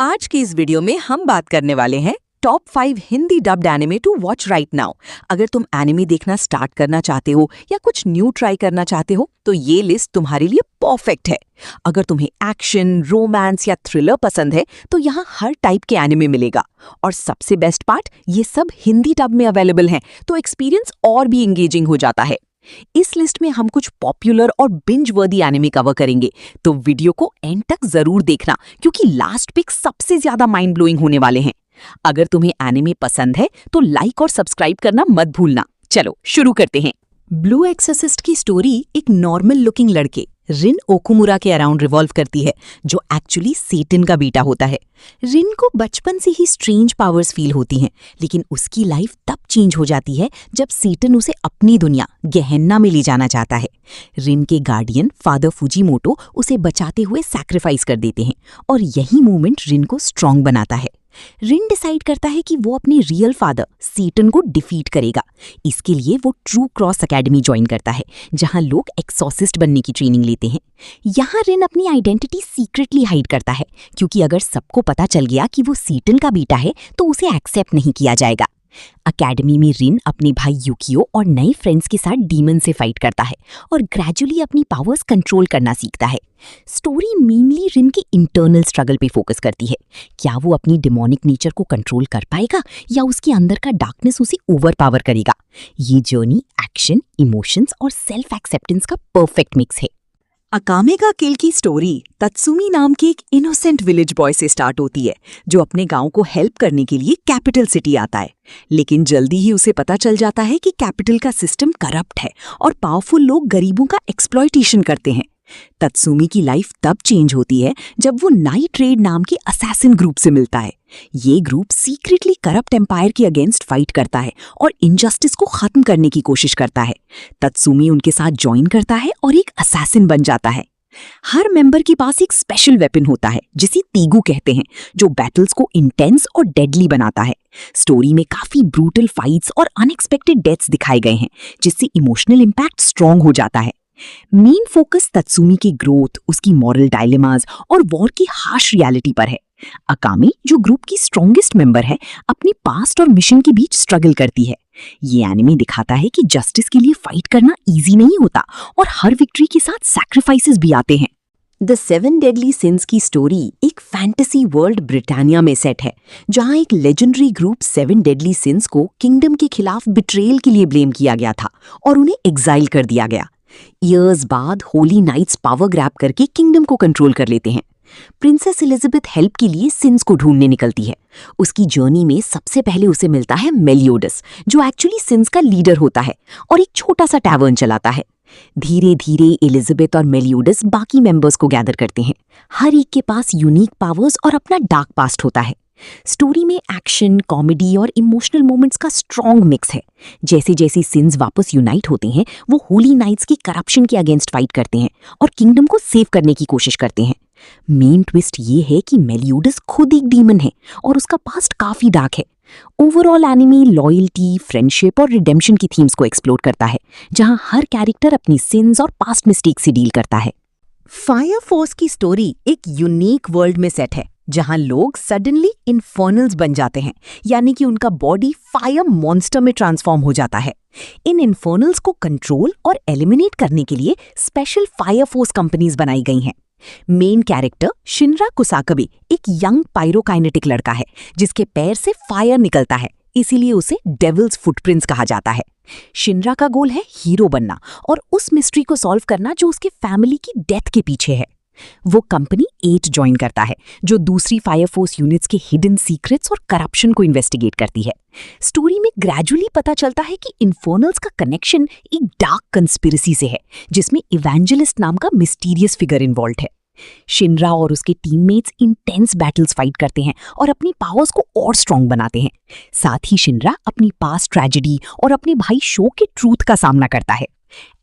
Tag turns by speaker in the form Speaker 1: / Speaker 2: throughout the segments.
Speaker 1: आज की इस वीडियो में हम बात करने वाले हैं top 5 Hindi dubbed anime to watch right now. अगर तुम एनिमे देखना स्टार्ट करना चाहते हो या कुछ न्यू ट्राई करना चाहते हो तो ये लिस्ट तुम्हारे लिए परफेक्ट है। अगर तुम्हें एक्शन, रोमांस या थ्रिलर पसंद है तो यहाँ हर टाइप के एनिमे मिलेगा। और सबसे बेस्ट पार्ट, ये सब हिंदी डब में अवेलेबल हैं, तो एक्सपीरियंस और भी एंगेजिंग हो जाता है। इस लिस्ट में हम कुछ पॉपुलर और बिंज वर्दी एनिमे कवर करेंगे, तो वीडियो को एंड तक जरूर देखना क्योंकि लास्ट पिक सबसे ज्यादा माइंड ब्लोइंग होने वाले हैं। अगर तुम्हें एनिमे पसंद है तो लाइक और सब्सक्राइब करना मत भूलना। चलो शुरू करते हैं। ब्लू एक्सोर्सिस्ट की स्टोरी एक नॉर्मल लुकिंग लड़के रिन ओकुमुरा के अराउंड रिवॉल्व करती है, जो एक्चुअली सेटन का बेटा होता है। रिन को बचपन से ही स्ट्रेंज पावर्स फील होती हैं, लेकिन उसकी लाइफ तब चेंज हो जाती है जब सेटन उसे अपनी दुनिया गेहेन्ना में ले जाना चाहता है। रिन के गार्डियन फादर फुजीमोटो उसे बचाते हुए सैक्रिफाइस कर देते हैं, और यही मोमेंट रिन को स्ट्रांग बनाता है। रिन डिसाइड करता है कि वो अपने रियल फादर सेटन को डिफीट करेगा। इसके लिए वो ट्रू क्रॉस एकेडमी ज्वाइन करता है, जहां लोग एक्सॉर्सिस्ट बनने की ट्रेनिंग लेते हैं। यहाँ रिन अपनी आइडेंटिटी सीक्रेटली हाइड करता है, क्योंकि अगर सबको पता चल गया कि वो सेटन का बेटा है तो उसे एक्सेप्ट नहीं किया जाएगा। अकेडमी में रिन अपने भाई युकियो और नए फ्रेंड्स के साथ डीमन से फाइट करता है और ग्रेजुअली अपनी पावर्स कंट्रोल करना सीखता है। स्टोरी मेनली रिन के इंटरनल स्ट्रगल पे फोकस करती है। क्या वो अपनी डिमोनिक नेचर को कंट्रोल कर पाएगा या उसके अंदर का डार्कनेस उसे ओवर पावर करेगा? ये जर्नी एक्शन, इमोशंस और सेल्फ एक्सेप्टेंस का परफेक्ट मिक्स है। अकामे का किल की स्टोरी तत्सुमी नाम के एक इनोसेंट विलेज बॉय से स्टार्ट होती है, जो अपने गांव को हेल्प करने के लिए कैपिटल सिटी आता है। लेकिन जल्दी ही उसे पता चल जाता है कि कैपिटल का सिस्टम करप्ट है और पावरफुल लोग गरीबों का एक्सप्लॉयटेशन करते हैं। तत्सुमी की लाइफ तब चेंज होती है जब वो नाइट रेड नाम के असैसिन ग्रुप से मिलता है। ये ग्रुप सीक्रेटली करप्ट एम्पायर के अगेंस्ट फाइट करता है और इनजस्टिस को खत्म करने की कोशिश करता है। तत्सुमी उनके साथ ज्वाइन करता है और एक असैसिन बन जाता है। हर मेंबर के पास एक स्पेशल वेपन होता है, जिसे तीगू कहते हैं, जो बैटल्स को इंटेंस और डेडली बनाता है। स्टोरी में काफी ब्रूटल फाइट्स और अनएक्सपेक्टेड डेथ्स दिखाए गए हैं, जिससे इमोशनल इंपैक्ट स्ट्रॉन्ग हो जाता है। मेन फोकस तत्सुमी की ग्रोथ, उसकी मॉरल डायलेमास और वॉर की हार्श रियलिटी पर है। अकामे, जो ग्रुप की स्ट्रॉन्गेस्ट मेंबर है, अपनी पास्ट और मिशन के बीच स्ट्रगल करती है। ये एनिमे दिखाता है कि जस्टिस के लिए फाइट करना इजी नहीं होता और हर विक्ट्री के साथ सैक्रिफाइसेस भी आते हैं। द 7 डेडली सिंस की स्टोरी एक फैंटेसी वर्ल्ड ब्रिटानिया में सेट है, जहां एक लेजेंडरी ग्रुप 7 डेडली सिंस को किंगडम के खिलाफ बिट्रेयल के लिए ब्लेम किया गया था और उन्हें एग्जाइल कर दिया गया। ईयर्स बाद होली नाइट्स पावर ग्रैब करके किंगडम को कंट्रोल कर लेते हैं। प्रिंसेस एलिजाबेथ हेल्प के लिए सिंस को ढूंढने निकलती है। उसकी जर्नी में सबसे पहले उसे मिलता है मेलियोडस, जो एक्चुअली सिंस का लीडर होता है और एक छोटा सा टैवर्न चलाता है। धीरे धीरे एलिजाबेथ और मेलियोडस बाकी मेंबर्स को गैदर करते हैं। हर एक के पास यूनिक पावर्स और अपना डार्क पास्ट होता है। स्टोरी में एक्शन, कॉमेडी और इमोशनल मोमेंट्स का स्ट्रॉन्ग मिक्स है। जैसे जैसे सिंस वापस यूनाइट होते हैं, वो होली नाइट्स की करप्शन के अगेंस्ट फाइट करते हैं और किंगडम को सेव करने की कोशिश करते हैं। मेन ट्विस्ट ये है कि मेलियोडस खुद एक डीमन है और उसका पास्ट काफी डार्क है। ओवरऑल एनिमे लॉयल्टी, फ्रेंडशिप और रिडेम्पशन की थीम्स को एक्सप्लोर करता है, जहां हर कैरेक्टर अपनी सिंस और पास्ट मिस्टेक से डील करता है। फायर फोर्स की स्टोरी एक यूनिक वर्ल्ड में सेट है, जहां लोग सडनली इन्फर्नल्स बन जाते हैं, यानी कि उनका बॉडी फायर मॉन्स्टर में ट्रांसफॉर्म हो जाता है। इन इन्फर्नल्स को कंट्रोल और एलिमिनेट करने के लिए स्पेशल फायर फोर्स कंपनीज बनाई गई हैं। मेन कैरेक्टर शिनरा कुसाकबे एक यंग पायरोकाइनेटिक लड़का है, जिसके पैर से फायर निकलता है, इसीलिए उसे डेविल्स फुटप्रिंट्स कहा जाता है। शिनरा का गोल है हीरो बनना और उस मिस्ट्री को सॉल्व करना जो उसके फैमिली की डेथ के पीछे है। वो कंपनी 8 ज्वाइन करता है, जो दूसरी फायर फोर्स यूनिट्स के हिडन सीक्रेट्स और करप्शन को इन्वेस्टिगेट करती है। स्टोरी में ग्रेजुअली पता चलता है कि इन्फर्नल्स का कनेक्शन एक डार्क कंस्पिरेसी से है, जिसमें इवेंजलिस्ट नाम का मिस्टीरियस फिगर इन्वॉल्व है। शिनरा और उसके टीममेट्स इंटेंस बैटल्स फाइट करते हैं और अपनी पावर्स को और स्ट्रॉन्ग बनाते हैं। साथ ही शिनरा अपनी पास्ट ट्रेजेडी और अपने भाई शो के ट्रूथ का सामना करता है।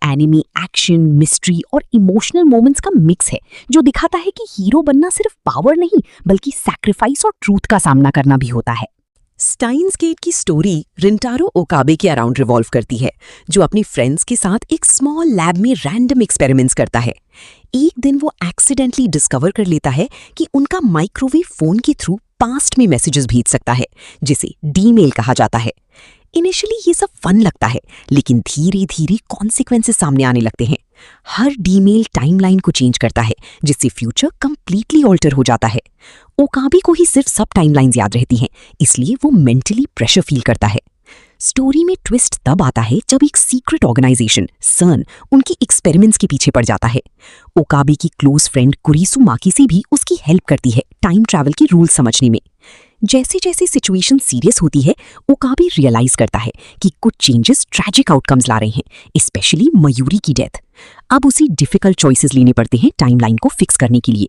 Speaker 1: एनिमे एक्शन, मिस्ट्री और इमोशनल मोमेंट्स का मिक्स है, जो दिखाता है कि हीरो बनना सिर्फ पावर नहीं, बल्कि सैक्रिफाइस और ट्रूथ का सामना करना भी होता है। स्टाइन्स गेट की स्टोरी रिंटारो ओकाबे के अराउंड रिवॉल्व करती है, जो अपनी फ्रेंड्स के साथ एक स्मॉल लैब में रैंडम एक्सपेरिमेंट्स करता है। एक दिन वो एक्सीडेंटली डिस्कवर कर लेता है कि उनका माइक्रोवेव फोन के थ्रू पास्ट में मैसेजेस भेज सकता है, जिसे डीमेल कहा जाता है। इनिशियली ये सब फन लगता है, लेकिन धीरे धीरे कॉन्सिक्वेंसेस सामने आने लगते हैं। हर डीमेल टाइमलाइन को चेंज करता है, जिससे फ्यूचर कंप्लीटली ऑल्टर हो जाता है। ओकाबे को ही सिर्फ सब टाइमलाइंस याद रहती हैं, इसलिए वो मेंटली प्रेशर फील करता है। स्टोरी में ट्विस्ट तब आता है जब एक सीक्रेट ऑर्गेनाइजेशन सर्न उनकी एक्सपेरिमेंट्स के पीछे पड़ जाता है। ओकाबे की क्लोज फ्रेंड कुरिसु माकी से भी उसकी हेल्प करती है टाइम ट्रैवल के रूल समझने में। जैसे जैसे सिचुएशन सीरियस होती है, ओकाबे रियलाइज करता है कि कुछ चेंजेस ट्रैजिक आउटकम्स ला रहे हैं, स्पेशली मयूरी की डेथ। अब उसे डिफिकल्ट चॉइसेस लेने पड़ते हैं टाइमलाइन को फिक्स करने के लिए।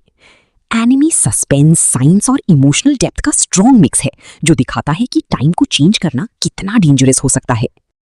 Speaker 1: एनिमी सस्पेंस, साइंस और इमोशनल डेप्थ का स्ट्रॉन्ग मिक्स है, जो दिखाता है कि टाइम को चेंज करना कितना डेंजरस हो सकता है।